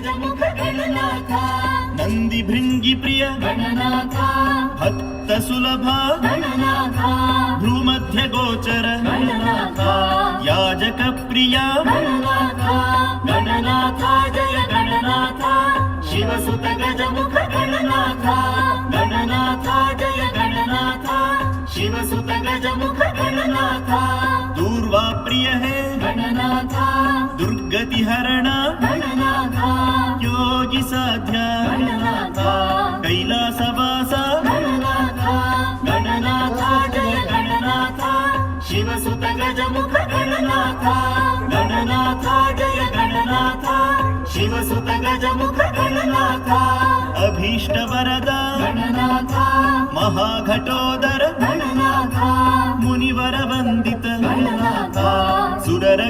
ಗಜಮುಖ ಗಣನಾಥ ನಂದಿ ಭೃಂಗಿ ಪ್ರಿಯ ಗಣನಾಥ ಭಕ್ತ ಸುಲಭ ಗಣನಾಥ ಭ್ರೂಮಧ್ಯ ಗೋಚರ ಗಣನಾಥ ಯಾಜಕ ಪ್ರಿಯ ಗಣನಾಥ ಗಣನಾಥ ಜಯ ಗಣನಾಥ ಶಿವಸುತ ಗಜಮುಖ ಗಣನಾಥ ಗಣನಾಥ ಜಯ ಗಣನಾಥ ಶಿವಸುತ ಗಜಮುಖ ಗಣನಾಥ दूर्वा प्रिय है गणनाथ दुर्गति हरण गणनाथ योगी साध्य गणनाथ कैलासवास गणनाथ गणनाथ जय गणनाथ शिवसुत गजमुख गणनाथ गणनाथ जय गणनाथ शिवसुत गजमुख गणनाथ अभीष्ट वरद गणनाथ महाघटोदर गणनाथ मुनिवर वंदित गणनाथ सुरर